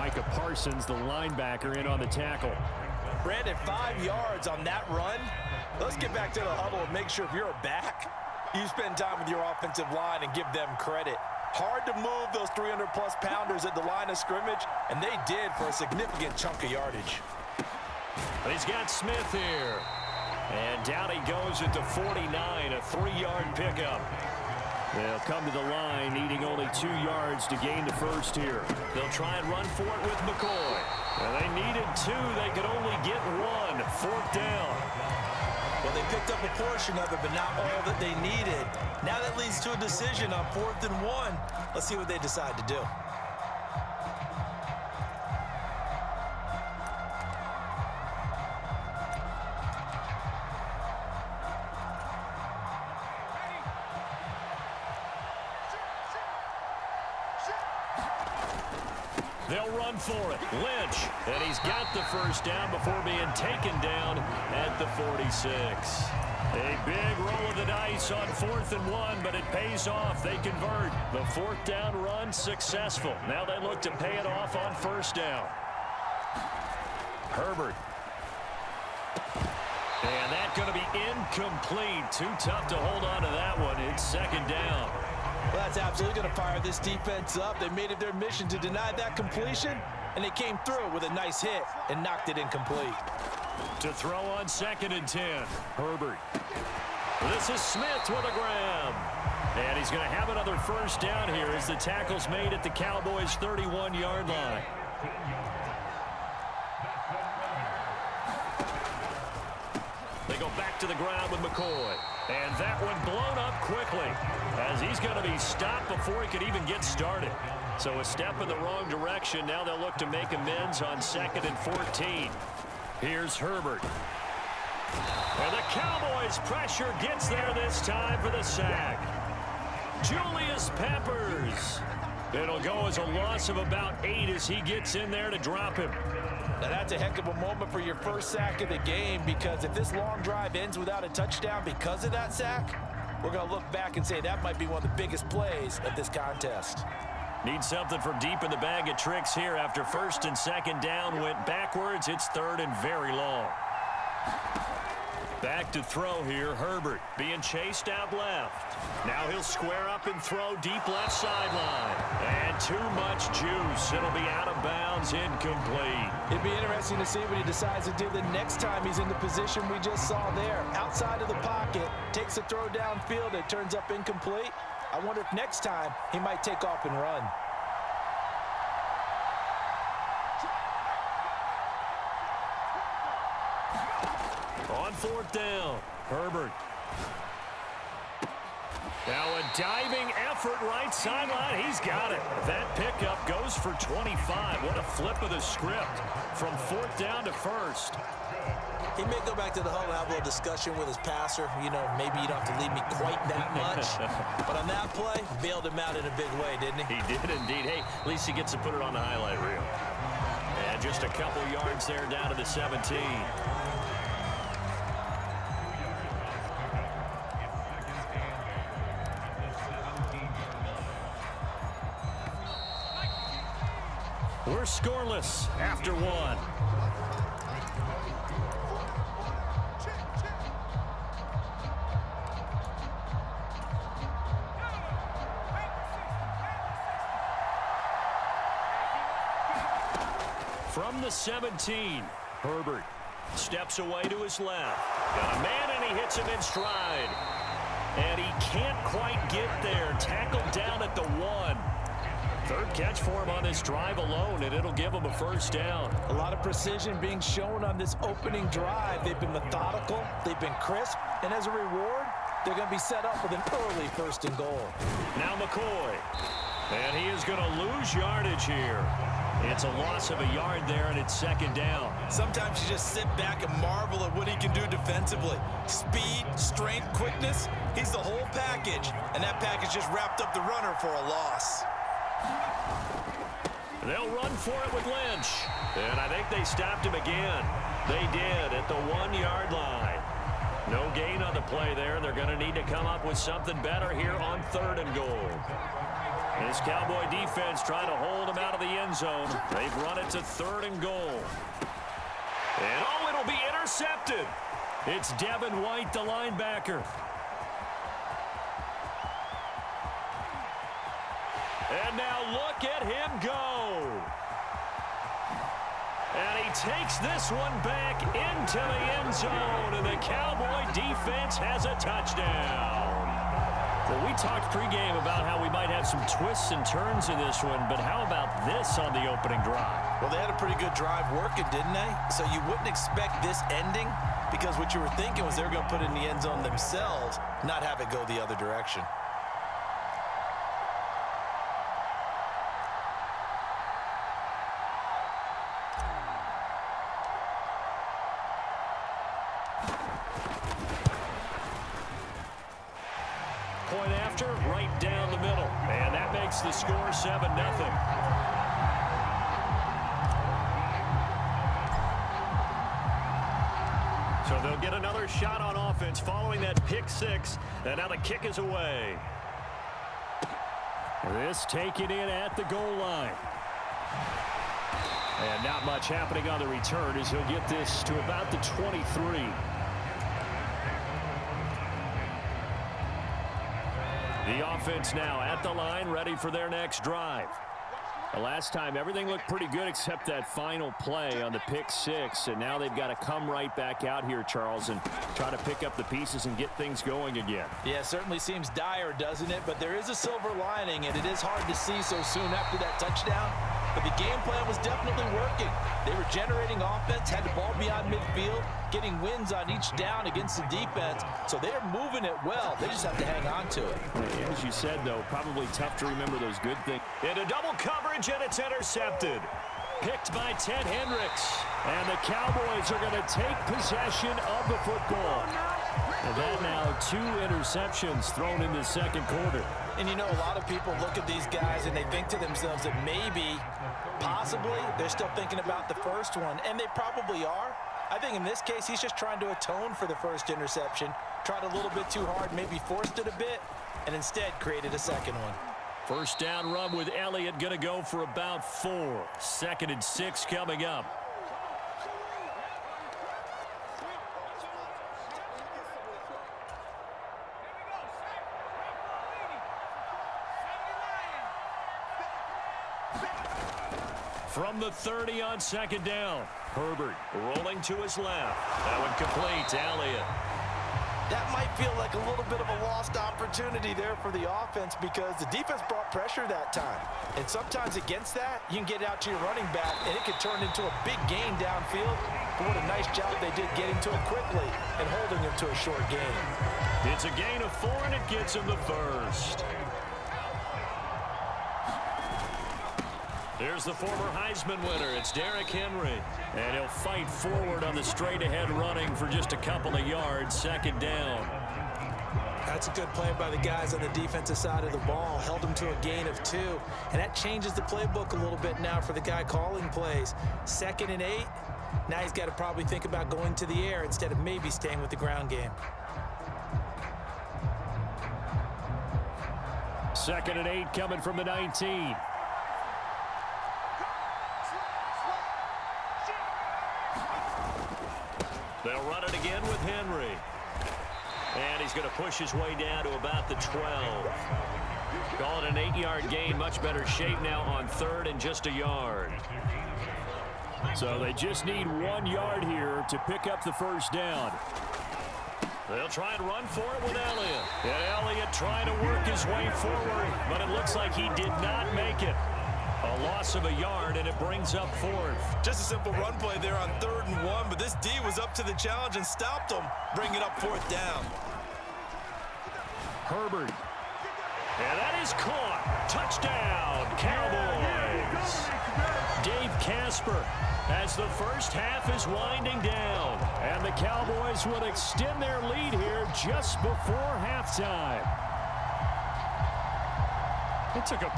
Micah Parsons, the linebacker, in on the tackle. Brandon, 5 yards on that run. Let's get back to the huddle and make sure if you're a back, you spend time with your offensive line and give them credit. Hard to move those 300-plus pounders at the line of scrimmage, and they did for a significant chunk of yardage. But he's got Smith here. And down he goes at the 49, a 3-yard pickup. They'll come to the line, needing only 2 yards to gain the first here. They'll try and run for it with McCoy. Well, they needed 2. They could only get 1. 4th down. Well, they picked up a portion of it, but not all that they needed. Now that leads to a decision on 4th and 1. Let's see what they decide to do. They'll run for it. Lynch. And he's got the first down before being taken down at the 46. A big roll of the dice on 4th and 1, but it pays off. They convert. The 4th down run successful. Now they look to pay it off on 1st down. Herbert. And that's going to be incomplete. Too tough to hold on to that one. It's 2nd down. Well, that's absolutely going to fire this defense up. They made it their mission to deny that completion, and they came through with a nice hit and knocked it incomplete. To throw on 2nd and 10. Herbert. This is Smith with a grab. And he's going to have another first down here as the tackle's made at the Cowboys' 31-yard line. They go back to the ground with McCoy. And that one blown up quickly as he's going to be stopped before he could even get started. So a step in the wrong direction. Now they'll look to make amends on 2nd and 14. Here's Herbert. And the Cowboys' pressure gets there this time for the sack. Julius Peppers. It'll go as a loss of about 8 as he gets in there to drop him. Now that's a heck of a moment for your first sack of the game, because if this long drive ends without a touchdown because of that sack, we're going to look back and say that might be one of the biggest plays of this contest. Need something from deep in the bag of tricks here. After 1st and 2nd down went backwards, it's 3rd and very long. Back to throw here, Herbert being chased out left. Now he'll square up and throw deep left sideline. And too much juice. It'll be out of bounds, incomplete. It'd be interesting to see what he decides to do the next time he's in the position we just saw there. Outside of the pocket, takes a throw downfield, it turns up incomplete. I wonder if next time he might take off and run. On 4th down, Herbert. Now a diving effort right sideline. He's got it. That pickup goes for 25. What a flip of the script from 4th down to 1st. He may go back to the huddle and have a little discussion with his passer. You know, maybe you don't have to leave me quite that much. But on that play, bailed him out in a big way, didn't he? He did indeed. Hey, at least he gets to put it on the highlight reel. And just a couple yards there down to the 17. We're scoreless after 1. From the 17, Herbert steps away to his left. Got a man, and he hits him in stride. And he can't quite get there. Tackled down at the 1. 3rd catch for him on this drive alone, and it'll give him a 1st down. A lot of precision being shown on this opening drive. They've been methodical, they've been crisp, and as a reward, they're going to be set up with an early 1st and goal. Now McCoy, and he is going to lose yardage here. It's a loss of a yard there, and it's 2nd down. Sometimes you just sit back and marvel at what he can do defensively. Speed, strength, quickness, he's the whole package, and that package just wrapped up the runner for a loss. They'll run for it with Lynch. And I think they stopped him again. They did at the 1-yard line. No gain on the play there. They're going to need to come up with something better here on 3rd and goal. This Cowboy defense trying to hold him out of the end zone. They've run it to 3rd and goal. And oh, it'll be intercepted. It's Devin White, the linebacker. And now look at him go. And he takes this one back into the end zone, and the Cowboy defense has a touchdown. Well, we talked pregame about how we might have some twists and turns in this one, but how about this on the opening drive? Well, they had a pretty good drive working, didn't they? So you wouldn't expect this ending, because what you were thinking was they were going to put it in the end zone themselves, not have it go the other direction. Point after, right down the middle. And that makes the score 7-0. So they'll get another shot on offense following that pick 6. And now the kick is away. This taken in at the goal line. And not much happening on the return as he'll get this to about the 23. The offense now at the line, ready for their next drive. The last time, everything looked pretty good except that final play on the pick 6. And now they've got to come right back out here, Charles, and try to pick up the pieces and get things going again. Yeah, it certainly seems dire, doesn't it? But there is a silver lining, and it is hard to see so soon after that touchdown. But the game plan was definitely working. They were generating offense, had the ball beyond midfield, getting wins on each down against the defense. So they're moving it well. They just have to hang on to it. As you said, though, probably tough to remember those good things. Into double coverage, and it's intercepted. Picked by Ted Hendricks. And the Cowboys are going to take possession of the football. And that now 2 interceptions thrown in the second quarter. And you know, a lot of people look at these guys and they think to themselves that maybe, possibly, they're still thinking about the first one. And they probably are. I think in this case, he's just trying to atone for the first interception. Tried a little bit too hard, maybe forced it a bit, and instead created a second one. First down run with Elliott going to go for about 4. 2nd and 6 coming up. From the 30 on 2nd down. Herbert rolling to his left. That one complete to Elliott. That might feel like a little bit of a lost opportunity there for the offense because the defense brought pressure that time. And sometimes against that, you can get out to your running back, and it could turn into a big gain downfield. But what a nice job they did getting to it quickly and holding him to a short gain. It's a gain of 4, and it gets him the first. Here's the former Heisman winner. It's Derrick Henry. And he'll fight forward on the straight-ahead running for just a couple of yards. 2nd down. That's a good play by the guys on the defensive side of the ball. Held them to a gain of 2. And that changes the playbook a little bit now for the guy calling plays. 2nd and 8. Now he's got to probably think about going to the air instead of maybe staying with the ground game. 2nd and 8 coming from the 19. They'll run it again with Henry. And he's going to push his way down to about the 12. Call it an 8-yard gain. Much better shape now on 3rd and just a yard. So they just need 1 yard here to pick up the first down. They'll try and run for it with Elliott. And Elliott trying to work his way forward, but it looks like he did not make it. A loss of a yard, and it brings up 4th. Just a simple run play there on 3rd and 1, but this D was up to the challenge and stopped him, bringing up 4th down. Herbert. And that is caught. Touchdown, Cowboys. Dave Casper as the first half is winding down. And the Cowboys would extend their lead here just before halftime. It took a